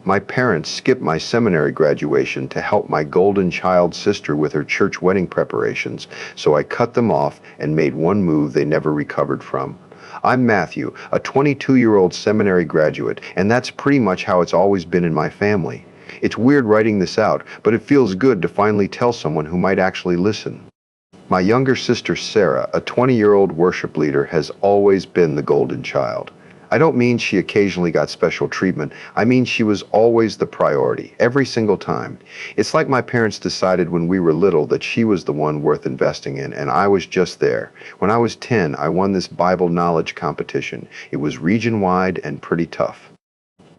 My parents skipped my seminary graduation to help my golden child sister with her church wedding preparations, so I cut them off and made one move they never recovered from. I'm Matthew, a 22-year-old seminary graduate, and that's pretty much how it's always been in my family. It's weird writing this out, but it feels good to finally tell someone who might actually listen. My younger sister Sarah, a 20-year-old worship leader, has always been the golden child. I don't mean she occasionally got special treatment. I mean she was always the priority, every single time. It's like my parents decided when we were little that she was the one worth investing in, and I was just there. When I was 10, I won this Bible knowledge competition. It was region-wide and pretty tough.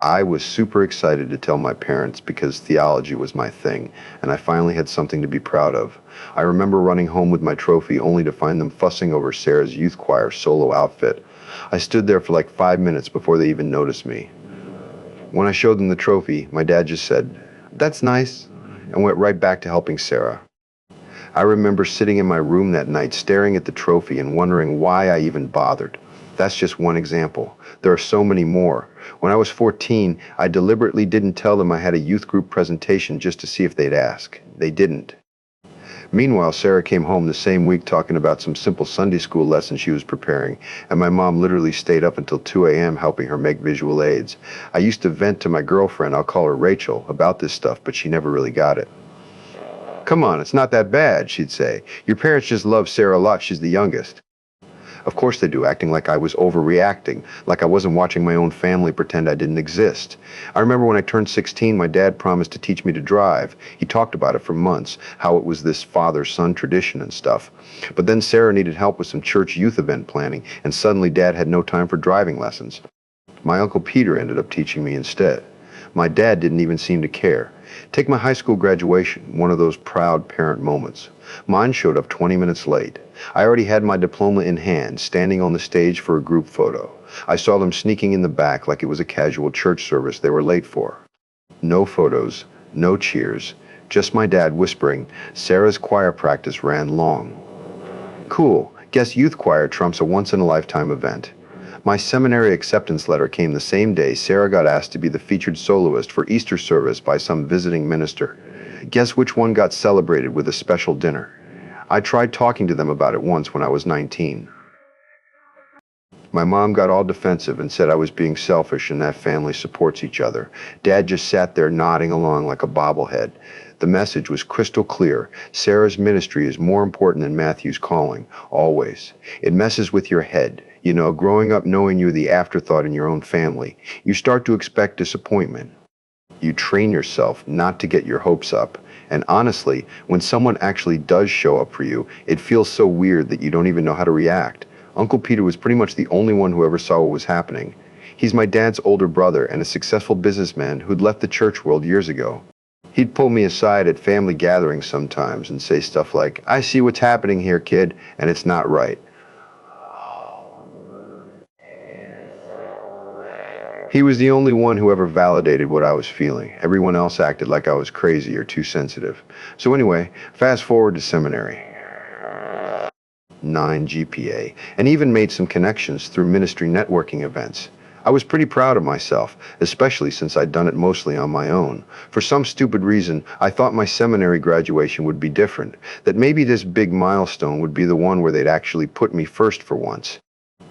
I was super excited to tell my parents because theology was my thing, and I finally had something to be proud of. I remember running home with my trophy only to find them fussing over Sarah's youth choir solo outfit. I stood there for like 5 minutes before they even noticed me. When I showed them the trophy, my dad just said, "That's nice," and went right back to helping Sarah. I remember sitting in my room that night staring at the trophy and wondering why I even bothered. That's just one example. There are so many more. When I was 14, I deliberately didn't tell them I had a youth group presentation just to see if they'd ask. They didn't. Meanwhile, Sarah came home the same week talking about some simple Sunday school lessons she was preparing, and my mom literally stayed up until 2 a.m. helping her make visual aids. I used to vent to my girlfriend, I'll call her Rachel, about this stuff, but she never really got it. "Come on, it's not that bad," she'd say. "Your parents just love Sarah a lot, she's the youngest." Of course they do, acting like I was overreacting, like I wasn't watching my own family pretend I didn't exist. I remember when I turned 16, my dad promised to teach me to drive. He talked about it for months, how it was this father-son tradition and stuff. But then Sarah needed help with some church youth event planning, and suddenly Dad had no time for driving lessons. My Uncle Peter ended up teaching me instead. My dad didn't even seem to care. Take my high school graduation, one of those proud parent moments. Mine showed up 20 minutes late. I already had my diploma in hand, standing on the stage for a group photo. I saw them sneaking in the back like it was a casual church service they were late for. No photos, no cheers, just my dad whispering, "Sarah's choir practice ran long." Cool, guess youth choir trumps a once-in-a-lifetime event. My seminary acceptance letter came the same day Sarah got asked to be the featured soloist for Easter service by some visiting minister. Guess which one got celebrated with a special dinner? I tried talking to them about it once when I was 19. My mom got all defensive and said I was being selfish and that family supports each other. Dad just sat there nodding along like a bobblehead. The message was crystal clear. Sarah's ministry is more important than Matthew's calling, always. It messes with your head. You know, growing up knowing you're the afterthought in your own family, you start to expect disappointment. You train yourself not to get your hopes up. And honestly, when someone actually does show up for you, it feels so weird that you don't even know how to react. Uncle Peter was pretty much the only one who ever saw what was happening. He's my dad's older brother and a successful businessman who'd left the church world years ago. He'd pull me aside at family gatherings sometimes and say stuff like, "I see what's happening here, kid, and it's not right." He was the only one who ever validated what I was feeling. Everyone else acted like I was crazy or too sensitive. So anyway, fast forward to seminary. 9 GPA, and even made some connections through ministry networking events. I was pretty proud of myself, especially since I'd done it mostly on my own. For some stupid reason, I thought my seminary graduation would be different, that maybe this big milestone would be the one where they'd actually put me first for once.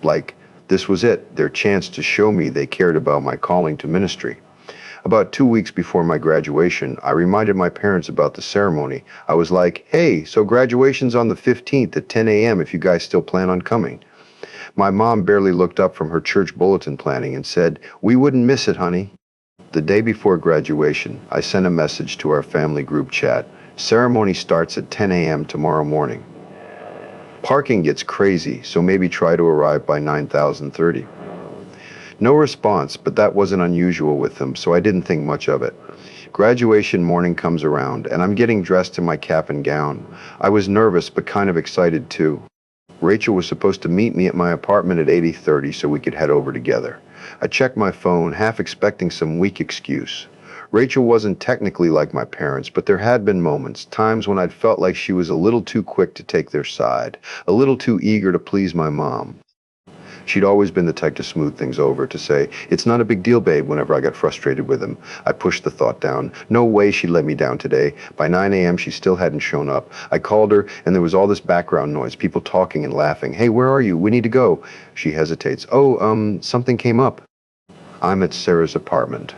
Like, this was it, their chance to show me they cared about my calling to ministry. About 2 weeks before my graduation, I reminded my parents about the ceremony. I was like, "Hey, so graduation's on the 15th at 10 a.m. if you guys still plan on coming." My mom barely looked up from her church bulletin planning and said, "We wouldn't miss it, honey." The day before graduation, I sent a message to our family group chat. "Ceremony starts at 10 a.m. tomorrow morning. Parking gets crazy, so maybe try to arrive by 9:30. No response, but that wasn't unusual with them, so I didn't think much of it. Graduation morning comes around, and I'm getting dressed in my cap and gown. I was nervous, but kind of excited too. Rachel was supposed to meet me at my apartment at 8:30 so we could head over together. I checked my phone, half expecting some weak excuse. Rachel wasn't technically like my parents, but there had been moments, times when I'd felt like she was a little too quick to take their side, a little too eager to please my mom. She'd always been the type to smooth things over, to say, "It's not a big deal, babe," whenever I got frustrated with him. I pushed the thought down. No way she'd let me down today. By 9 a.m., she still hadn't shown up. I called her, and there was all this background noise, people talking and laughing. "Hey, where are you? We need to go." She hesitates. "Oh, something came up." I'm at Sarah's apartment.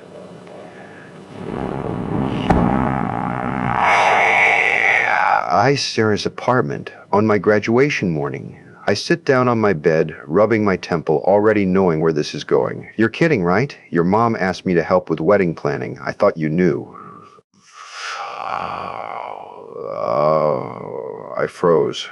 Sarah's apartment on my graduation morning. I sit down on my bed, rubbing my temple, already knowing where this is going. "You're kidding, right? Your mom asked me to help with wedding planning. I thought you knew." I froze.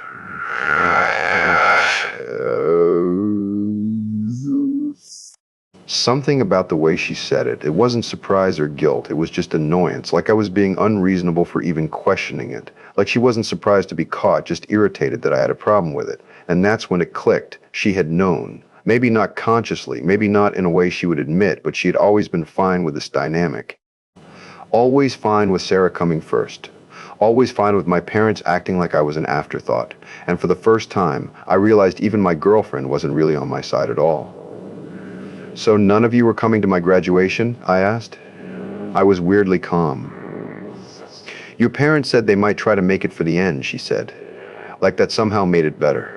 Something about the way she said it. It wasn't surprise or guilt. It was just annoyance, like I was being unreasonable for even questioning it. Like she wasn't surprised to be caught, just irritated that I had a problem with it. And that's when it clicked. She had known. Maybe not consciously, maybe not in a way she would admit, but she had always been fine with this dynamic. Always fine with Sarah coming first. Always fine with my parents acting like I was an afterthought. And for the first time, I realized even my girlfriend wasn't really on my side at all. "So none of you were coming to my graduation?" I asked. I was weirdly calm. "Your parents said they might try to make it for the end," she said. Like that somehow made it better.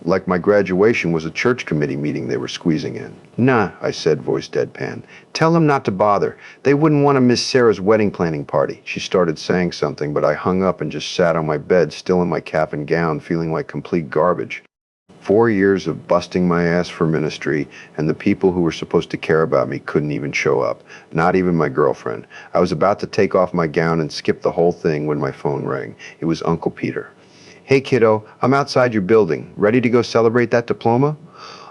Like my graduation was a church committee meeting they were squeezing in. "Nah," I said, voice deadpan. "Tell them not to bother. They wouldn't want to miss Sarah's wedding planning party." She started saying something, but I hung up and just sat on my bed, still in my cap and gown, feeling like complete garbage. 4 years of busting my ass for ministry, and the people who were supposed to care about me couldn't even show up. Not even my girlfriend. I was about to take off my gown and skip the whole thing when my phone rang. It was Uncle Peter. "Hey kiddo, I'm outside your building. Ready to go celebrate that diploma?"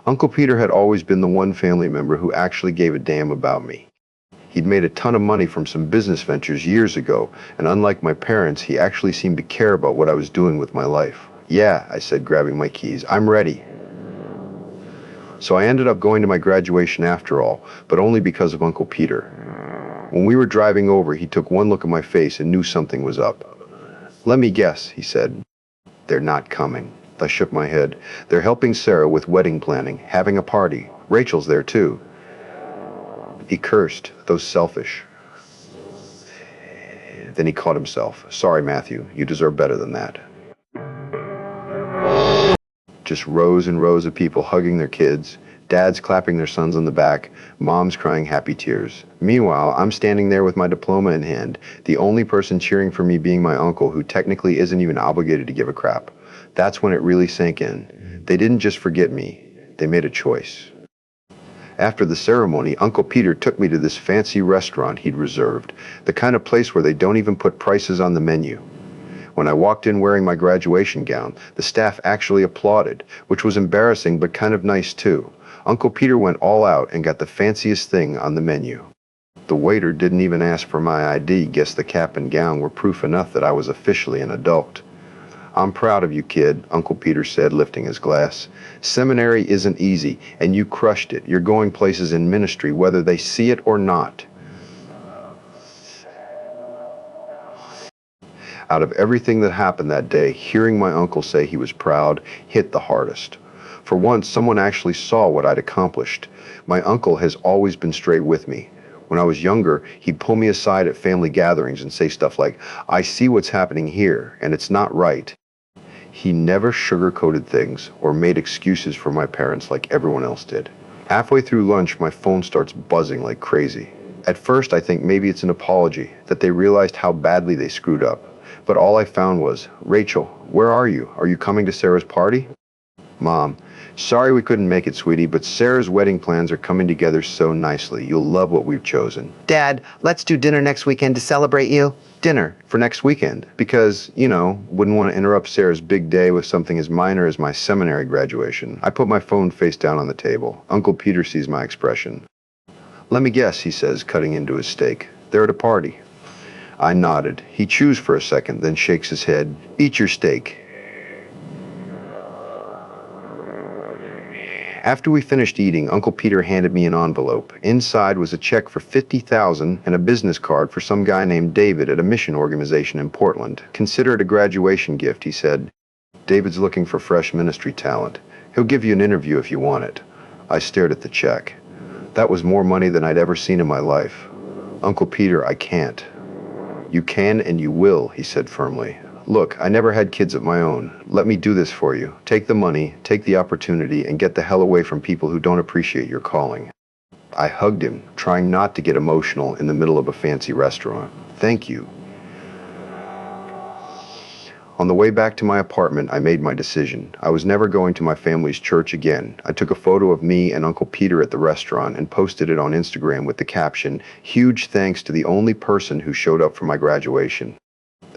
Uncle Peter had always been the one family member who actually gave a damn about me. He'd made a ton of money from some business ventures years ago, and unlike my parents, he actually seemed to care about what I was doing with my life. "Yeah," I said, grabbing my keys. "I'm ready." So I ended up going to my graduation after all, but only because of Uncle Peter. When we were driving over, he took one look at my face and knew something was up. "Let me guess," he said. "They're not coming." I shook my head. "They're helping Sarah with wedding planning, having a party. Rachel's there too." He cursed, those selfish. Then he caught himself. "Sorry, Matthew, you deserve better than that." Just rows and rows of people hugging their kids, dads clapping their sons on the back, moms crying happy tears. Meanwhile, I'm standing there with my diploma in hand, the only person cheering for me being my uncle, who technically isn't even obligated to give a crap. That's when it really sank in. They didn't just forget me, they made a choice. After the ceremony, Uncle Peter took me to this fancy restaurant he'd reserved, the kind of place where they don't even put prices on the menu. When I walked in wearing my graduation gown, the staff actually applauded, which was embarrassing but kind of nice too. Uncle Peter went all out and got the fanciest thing on the menu. The waiter didn't even ask for my ID. Guess the cap and gown were proof enough that I was officially an adult. "I'm proud of you, kid," Uncle Peter said, lifting his glass. "Seminary isn't easy, and you crushed it. You're going places in ministry, whether they see it or not." Out of everything that happened that day, hearing my uncle say he was proud hit the hardest. For once, someone actually saw what I'd accomplished. My uncle has always been straight with me. When I was younger, he'd pull me aside at family gatherings and say stuff like, "I see what's happening here, and it's not right." He never sugar-coated things or made excuses for my parents like everyone else did. Halfway through lunch, my phone starts buzzing like crazy. At first, I think maybe it's an apology, that they realized how badly they screwed up. But all I found was, "Rachel, where are you? Are you coming to Sarah's party?" "Mom, sorry we couldn't make it, sweetie, but Sarah's wedding plans are coming together so nicely. You'll love what we've chosen." "Dad, let's do dinner next weekend to celebrate you." "Dinner for next weekend? Because, wouldn't want to interrupt Sarah's big day with something as minor as my seminary graduation." I put my phone face down on the table. Uncle Peter sees my expression. "Let me guess," he says, cutting into his steak. "They're at a party." I nodded. He chews for a second, then shakes his head. "Eat your steak." After we finished eating, Uncle Peter handed me an envelope. Inside was a check for $50,000 and a business card for some guy named David at a mission organization in Portland. "Consider it a graduation gift," he said. "David's looking for fresh ministry talent. He'll give you an interview if you want it. I stared at the check. That was more money than I'd ever seen in my life. Uncle Peter, I can't. You can and you will, he said firmly. Look, I never had kids of my own. Let me do this for you. Take the money, take the opportunity, and get the hell away from people who don't appreciate your calling. I hugged him, trying not to get emotional in the middle of a fancy restaurant. Thank you. On the way back to my apartment, I made my decision. I was never going to my family's church again. I took a photo of me and Uncle Peter at the restaurant and posted it on Instagram with the caption, "Huge thanks to the only person who showed up for my graduation."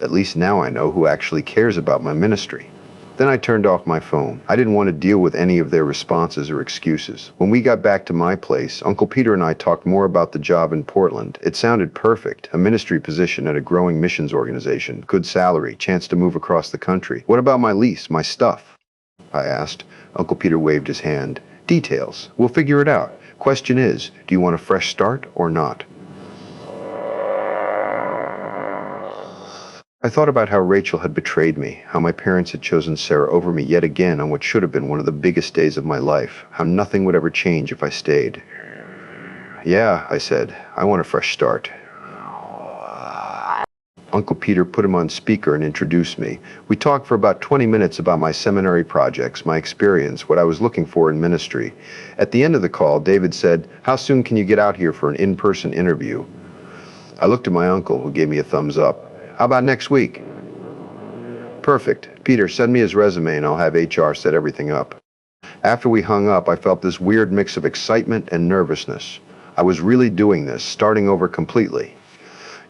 At least now I know who actually cares about my ministry. Then I turned off my phone. I didn't want to deal with any of their responses or excuses. When we got back to my place, Uncle Peter and I talked more about the job in Portland. It sounded perfect. A ministry position at a growing missions organization, good salary, chance to move across the country. What about my lease, my stuff? I asked. Uncle Peter waved his hand. Details. We'll figure it out. Question is, do you want a fresh start or not? I thought about how Rachel had betrayed me, how my parents had chosen Sarah over me yet again on what should have been one of the biggest days of my life, how nothing would ever change if I stayed. Yeah, I said, I want a fresh start. Uncle Peter put him on speaker and introduced me. We talked for about 20 minutes about my seminary projects, my experience, what I was looking for in ministry. At the end of the call, David said, "How soon can you get out here for an in-person interview?" I looked at my uncle, who gave me a thumbs up. How about next week? Perfect. Peter, send me his resume and I'll have HR set everything up. After we hung up, I felt this weird mix of excitement and nervousness. I was really doing this, starting over completely.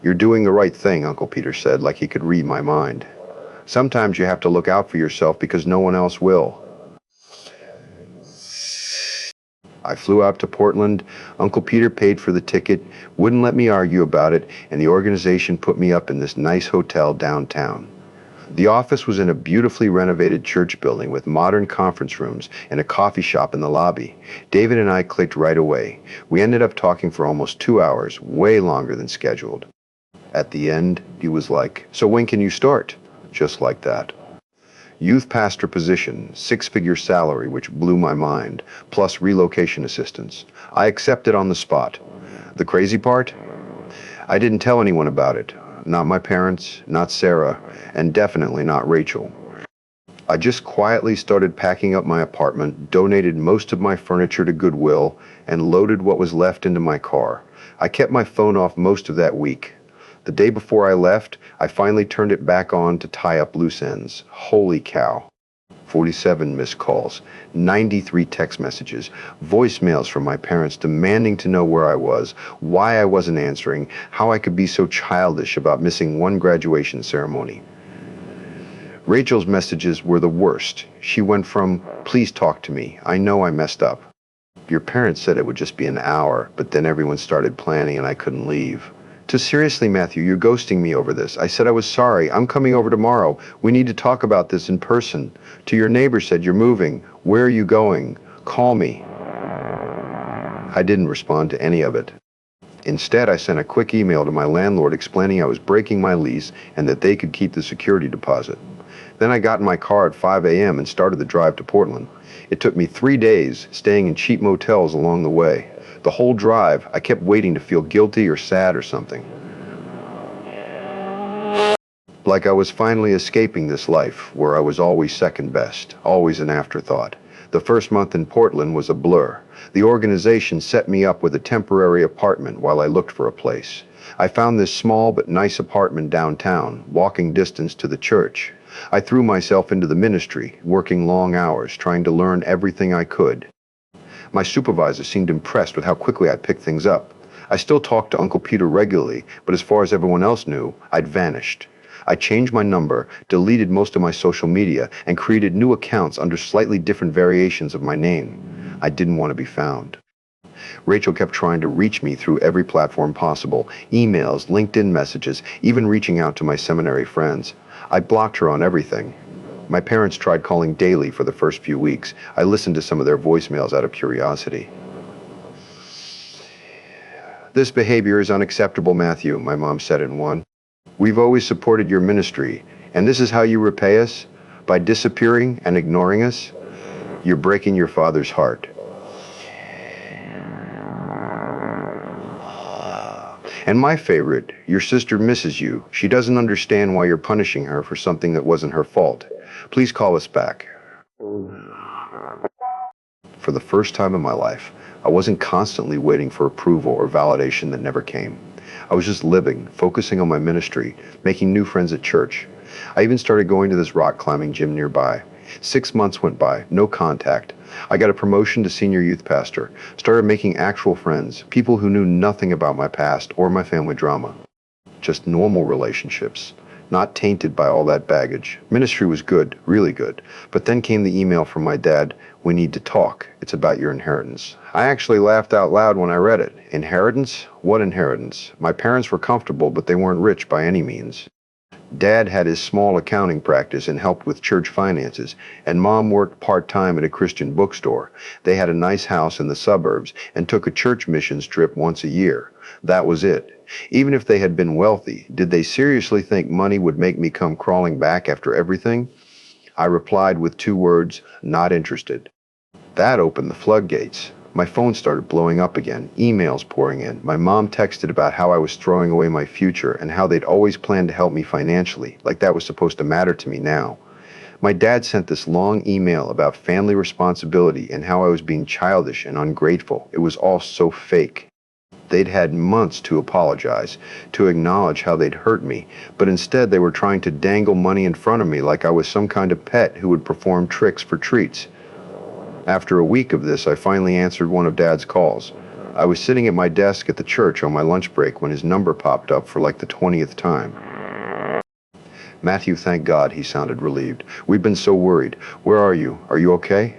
You're doing the right thing, Uncle Peter said, like he could read my mind. Sometimes you have to look out for yourself because no one else will. I flew out to Portland. Uncle Peter paid for the ticket, wouldn't let me argue about it, and the organization put me up in this nice hotel downtown. The office was in a beautifully renovated church building with modern conference rooms and a coffee shop in the lobby. David and I clicked right away. We ended up talking for almost 2 hours, way longer than scheduled. At the end, he was like, "So when can you start?" Just like that. Youth pastor position, 6-figure salary, which blew my mind, plus relocation assistance. I accepted on the spot. The crazy part? I didn't tell anyone about it. Not my parents, not Sarah, and definitely not Rachel. I just quietly started packing up my apartment, donated most of my furniture to Goodwill, and loaded what was left into my car. I kept my phone off most of that week. The day before I left, I finally turned it back on to tie up loose ends. Holy cow. 47 missed calls, 93 text messages, voicemails from my parents demanding to know where I was, why I wasn't answering, how I could be so childish about missing one graduation ceremony. Rachel's messages were the worst. She went from, "Please talk to me. I know I messed up." "Your parents said it would just be an hour, but then everyone started planning and I couldn't leave." To, "Seriously, Matthew, you're ghosting me over this. I said I was sorry. I'm coming over tomorrow. We need to talk about this in person." To, "Your neighbor said you're moving. Where are you going? Call me." I didn't respond to any of it. Instead, I sent a quick email to my landlord explaining I was breaking my lease and that they could keep the security deposit. Then I got in my car at 5 a.m. and started the drive to Portland. It took me 3 days, staying in cheap motels along the way. The whole drive, I kept waiting to feel guilty or sad or something. Like I was finally escaping this life, where I was always second best, always an afterthought. The first month in Portland was a blur. The organization set me up with a temporary apartment while I looked for a place. I found this small but nice apartment downtown, walking distance to the church. I threw myself into the ministry, working long hours, trying to learn everything I could. My supervisor seemed impressed with how quickly I picked things up. I still talked to Uncle Peter regularly, but as far as everyone else knew, I'd vanished. I changed my number, deleted most of my social media, and created new accounts under slightly different variations of my name. I didn't want to be found. Rachel kept trying to reach me through every platform possible, emails, LinkedIn messages, even reaching out to my seminary friends. I blocked her on everything. My parents tried calling daily for the first few weeks. I listened to some of their voicemails out of curiosity. "This behavior is unacceptable, Matthew," my mom said in one. "We've always supported your ministry, and this is how you repay us? By disappearing and ignoring us? You're breaking your father's heart. And my favorite, your sister misses you. She doesn't understand why you're punishing her for something that wasn't her fault. Please call us back. For the first time in my life, I wasn't constantly waiting for approval or validation that never came. I was just living, focusing on my ministry, making new friends at church. I even started going to this rock climbing gym nearby. 6 months went by, no contact. I got a promotion to senior youth pastor, started making actual friends, people who knew nothing about my past or my family drama. Just normal relationships, not tainted by all that baggage. Ministry was good, really good. But then came the email from my dad, "We need to talk. It's about your inheritance." I actually laughed out loud when I read it. Inheritance? What inheritance? My parents were comfortable, but they weren't rich by any means. Dad had his small accounting practice and helped with church finances, and Mom worked part-time at a Christian bookstore. They had a nice house in the suburbs and took a church missions trip once a year. That was it. Even if they had been wealthy, did they seriously think money would make me come crawling back after everything? I replied with 2 words, not interested. That opened the floodgates. My phone started blowing up again, emails pouring in. My mom texted about how I was throwing away my future and how they'd always planned to help me financially, like that was supposed to matter to me now. My dad sent this long email about family responsibility and how I was being childish and ungrateful. It was all so fake. They'd had months to apologize, to acknowledge how they'd hurt me, but instead they were trying to dangle money in front of me like I was some kind of pet who would perform tricks for treats. After a week of this, I finally answered one of Dad's calls. I was sitting at my desk at the church on my lunch break when his number popped up for like the 20th time. "Matthew, thank God," he sounded relieved. "We've been so worried. Where are you? Are you okay?"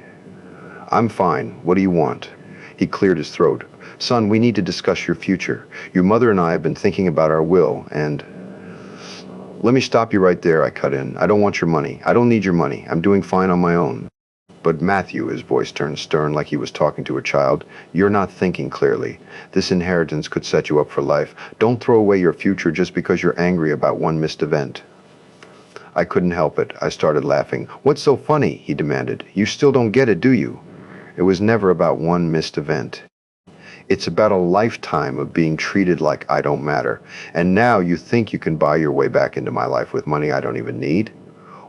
"I'm fine. What do you want?" He cleared his throat. "Son, we need to discuss your future. Your mother and I have been thinking about our will, and—" "Let me stop you right there," I cut in. "I don't want your money. I don't need your money. I'm doing fine on my own." "But Matthew," his voice turned stern like he was talking to a child, "you're not thinking clearly. This inheritance could set you up for life. Don't throw away your future just because you're angry about one missed event." I couldn't help it. I started laughing. "What's so funny?" he demanded. "You still don't get it, do you? It was never about one missed event. It's about a lifetime of being treated like I don't matter. And now you think you can buy your way back into my life with money I don't even need?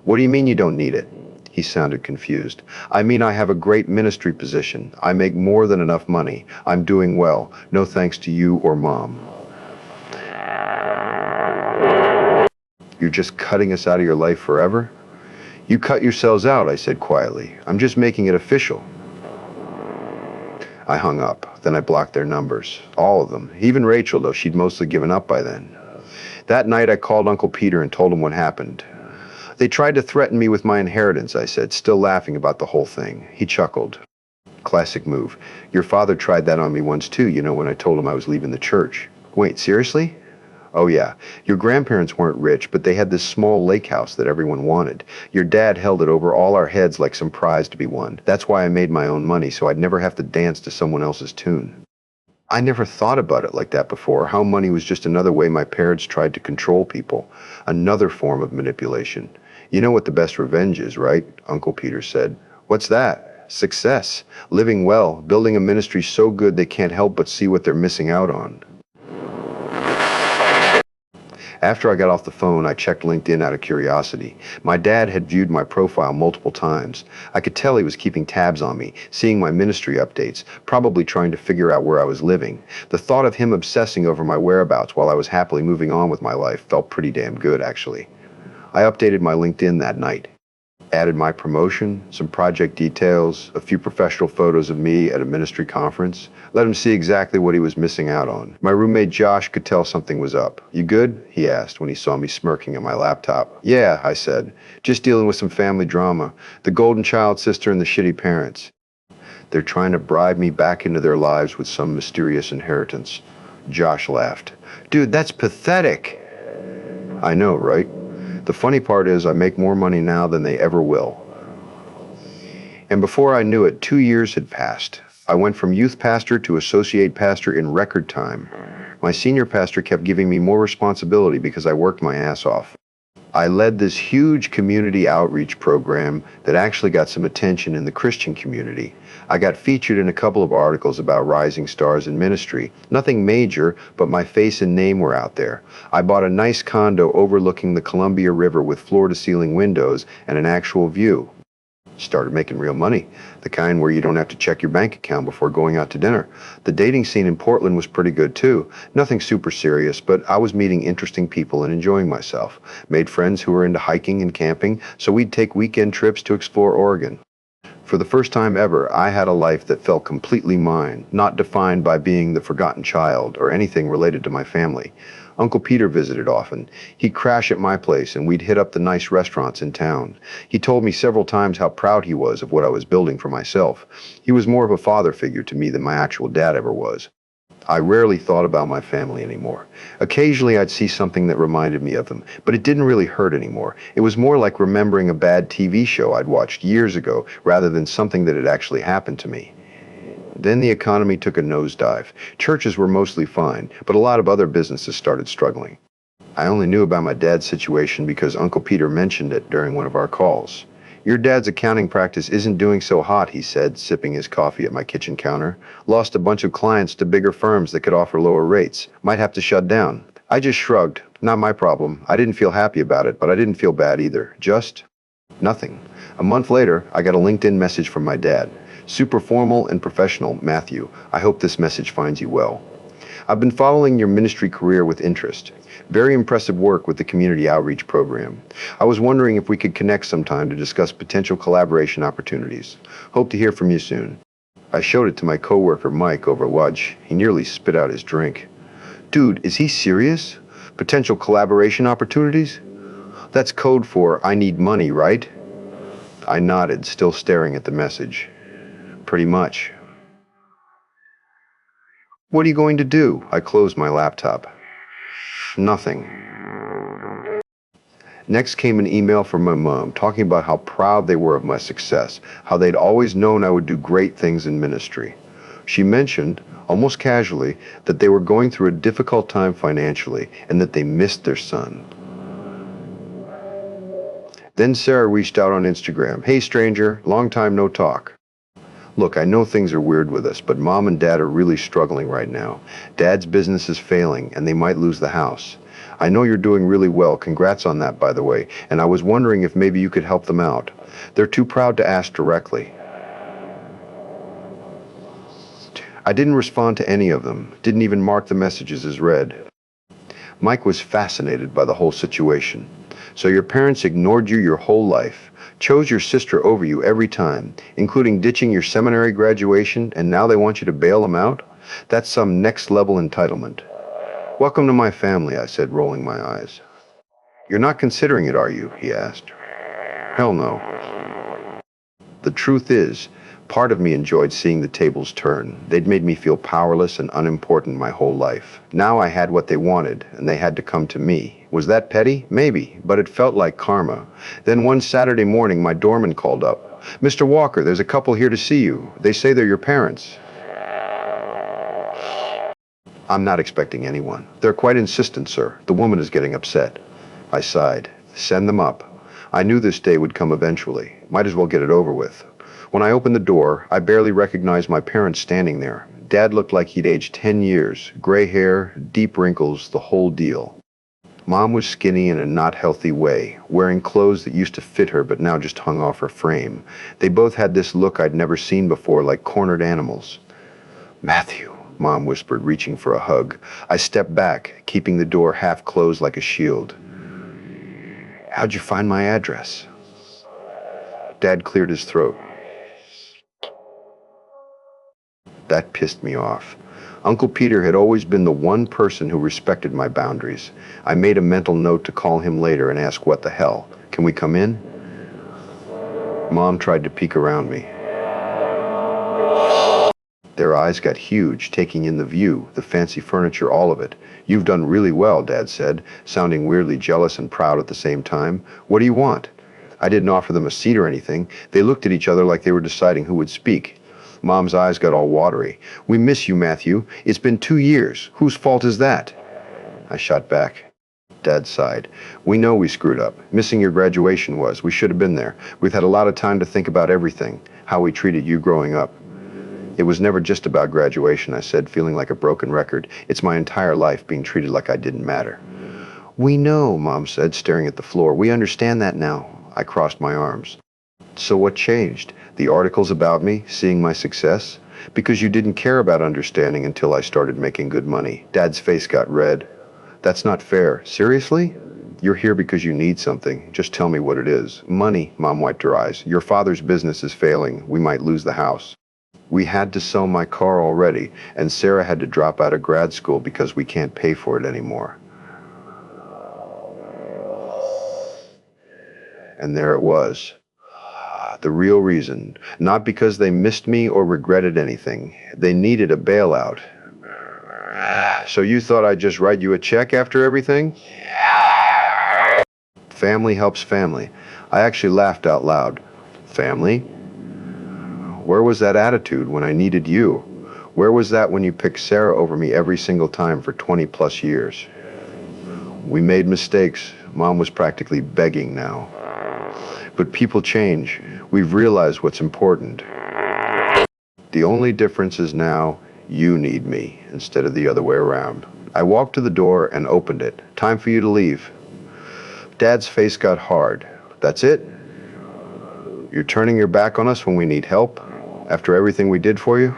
What do you mean you don't need it?" He sounded confused. "I mean, I have a great ministry position. I make more than enough money. I'm doing well. No thanks to you or Mom." "You're just cutting us out of your life forever?" "You cut yourselves out," I said quietly. "I'm just making it official." I hung up. Then I blocked their numbers. All of them. Even Rachel, though she'd mostly given up by then. That night I called Uncle Peter and told him what happened. "They tried to threaten me with my inheritance," I said, still laughing about the whole thing. He chuckled. "Classic move. Your father tried that on me once too, when I told him I was leaving the church." "Wait, seriously?" "Oh yeah. Your grandparents weren't rich, but they had this small lake house that everyone wanted. Your dad held it over all our heads like some prize to be won. That's why I made my own money, so I'd never have to dance to someone else's tune." I never thought about it like that before, how money was just another way my parents tried to control people, another form of manipulation. "You know what the best revenge is, right?" Uncle Peter said. "What's that?" "Success. Living well, building a ministry so good they can't help but see what they're missing out on." After I got off the phone, I checked LinkedIn out of curiosity. My dad had viewed my profile multiple times. I could tell he was keeping tabs on me, seeing my ministry updates, probably trying to figure out where I was living. The thought of him obsessing over my whereabouts while I was happily moving on with my life felt pretty damn good, actually. I updated my LinkedIn that night. Added my promotion, some project details, a few professional photos of me at a ministry conference. Let him see exactly what he was missing out on. My roommate Josh could tell something was up. "You good?" he asked when he saw me smirking at my laptop. "Yeah," I said. "Just dealing with some family drama. The golden child sister and the shitty parents. They're trying to bribe me back into their lives with some mysterious inheritance." Josh laughed. "Dude, that's pathetic." "I know, right? The funny part is I make more money now than they ever will." And before I knew it, 2 years had passed. I went from youth pastor to associate pastor in record time. My senior pastor kept giving me more responsibility because I worked my ass off. I led this huge community outreach program that actually got some attention in the Christian community. I got featured in a couple of articles about rising stars in ministry. Nothing major, but my face and name were out there. I bought a nice condo overlooking the Columbia River with floor-to-ceiling windows and an actual view. Started making real money, the kind where you don't have to check your bank account before going out to dinner. The dating scene in Portland was pretty good too. Nothing super serious, but I was meeting interesting people and enjoying myself. Made friends who were into hiking and camping, so we'd take weekend trips to explore Oregon. For the first time ever, I had a life that felt completely mine, not defined by being the forgotten child or anything related to my family. Uncle Peter visited often. He'd crash at my place and we'd hit up the nice restaurants in town. He told me several times how proud he was of what I was building for myself. He was more of a father figure to me than my actual dad ever was. I rarely thought about my family anymore. Occasionally I'd see something that reminded me of them, but it didn't really hurt anymore. It was more like remembering a bad TV show I'd watched years ago rather than something that had actually happened to me. Then the economy took a nosedive. Churches were mostly fine, but a lot of other businesses started struggling. I only knew about my dad's situation because Uncle Peter mentioned it during one of our calls. "Your dad's accounting practice isn't doing so hot," he said, sipping his coffee at my kitchen counter. "Lost a bunch of clients to bigger firms that could offer lower rates. Might have to shut down." I just shrugged. Not my problem. I didn't feel happy about it, but I didn't feel bad either. Just nothing. A month later, I got a LinkedIn message from my dad. "Super formal and professional, Matthew. I hope this message finds you well. I've been following your ministry career with interest. Very impressive work with the community outreach program. I was wondering if we could connect sometime to discuss potential collaboration opportunities. Hope to hear from you soon." I showed it to my coworker Mike over lunch. He nearly spit out his drink. "Dude, is he serious? Potential collaboration opportunities? That's code for I need money, right?" I nodded, still staring at the message. "Pretty much." "What are you going to do?" I closed my laptop. "Nothing." Next came an email from my mom talking about how proud they were of my success, how they'd always known I would do great things in ministry. She mentioned, almost casually, that they were going through a difficult time financially and that they missed their son. Then Sarah reached out on Instagram. "Hey stranger, long time no talk. Look, I know things are weird with us, but Mom and Dad are really struggling right now. Dad's business is failing, and they might lose the house. I know you're doing really well, congrats on that, by the way, and I was wondering if maybe you could help them out. They're too proud to ask directly." I didn't respond to any of them, didn't even mark the messages as read. Mike was fascinated by the whole situation. "So your parents ignored you your whole life, chose your sister over you every time, including ditching your seminary graduation, and now they want you to bail them out? That's some next-level entitlement." "Welcome to my family," I said, rolling my eyes. "You're not considering it, are you?" he asked. "Hell no." The truth is, part of me enjoyed seeing the tables turn. They'd made me feel powerless and unimportant my whole life. Now I had what they wanted, and they had to come to me. Was that petty? Maybe, but it felt like karma. Then one Saturday morning, my doorman called up. "Mr. Walker, there's a couple here to see you. They say they're your parents." "I'm not expecting anyone. They're quite insistent, sir. The woman is getting upset." I sighed. Send them up. I knew this day would come eventually. Might as well get it over with. When I opened the door, I barely recognized my parents standing there. Dad looked like he'd aged 10 years. Gray hair, deep wrinkles, the whole deal. Mom was skinny in a not healthy way, wearing clothes that used to fit her but now just hung off her frame. They both had this look I'd never seen before, like cornered animals. "Matthew," Mom whispered, reaching for a hug. I stepped back, keeping the door half closed like a shield. "How'd you find my address?" Dad cleared his throat. That pissed me off. Uncle Peter had always been the one person who respected my boundaries. I made a mental note to call him later and ask what the hell. "Can we come in?" Mom tried to peek around me. Their eyes got huge, taking in the view, the fancy furniture, all of it. "You've done really well," Dad said, sounding weirdly jealous and proud at the same time. "What do you want?" I didn't offer them a seat or anything. They looked at each other like they were deciding who would speak. Mom's eyes got all watery. "We miss you, Matthew. It's been 2 years. Whose fault is that?" I shot back. Dad sighed. We know we screwed up. Missing your graduation was. We should have been there. We've had a lot of time to think about everything, how we treated you growing up. It was never just about graduation, I said, feeling like a broken record. It's my entire life being treated like I didn't matter. We know, Mom said, staring at the floor. We understand that now. I crossed my arms. So what changed? The articles about me, seeing my success? Because you didn't care about understanding until I started making good money. Dad's face got red. That's not fair. Seriously? You're here because you need something. Just tell me what it is. Money, Mom wiped her eyes. Your father's business is failing. We might lose the house. We had to sell my car already, and Sarah had to drop out of grad school because we can't pay for it anymore. And there it was. The real reason. Not because they missed me or regretted anything. They needed a bailout. So you thought I'd just write you a check after everything? Family helps family. I actually laughed out loud. Family? Where was that attitude when I needed you? Where was that when you picked Sarah over me every single time for 20 plus years? We made mistakes. Mom was practically begging now. But people change. We've realized what's important. The only difference is now you need me instead of the other way around. I walked to the door and opened it. Time for you to leave. Dad's face got hard. That's it? You're turning your back on us when we need help? After everything we did for you?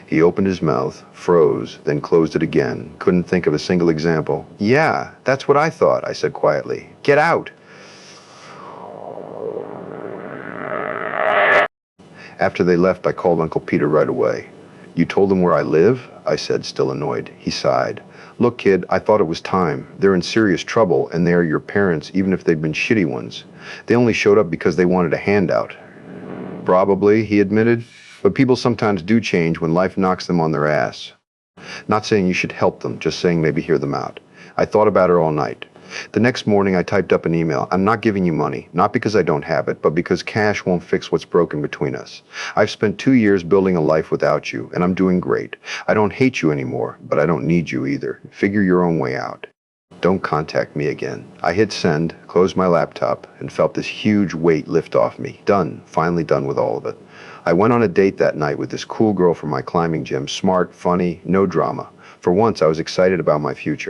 He opened his mouth, froze, then closed it again. Couldn't think of a single example. Yeah, that's what I thought, I said quietly. Get out! After they left, I called Uncle Peter right away. You told him where I live? I said, still annoyed. He sighed. Look, kid, I thought it was time. They're in serious trouble, and they are your parents, even if they've been shitty ones. They only showed up because they wanted a handout. Probably, he admitted. But people sometimes do change when life knocks them on their ass. Not saying you should help them, just saying maybe hear them out. I thought about it all night. The next morning, I typed up an email. I'm not giving you money, not because I don't have it, but because cash won't fix what's broken between us. I've spent 2 years building a life without you, and I'm doing great. I don't hate you anymore, but I don't need you either. Figure your own way out. Don't contact me again. I hit send, closed my laptop, and felt this huge weight lift off me. Done. Finally done with all of it. I went on a date that night with this cool girl from my climbing gym. Smart, funny, no drama. For once, I was excited about my future.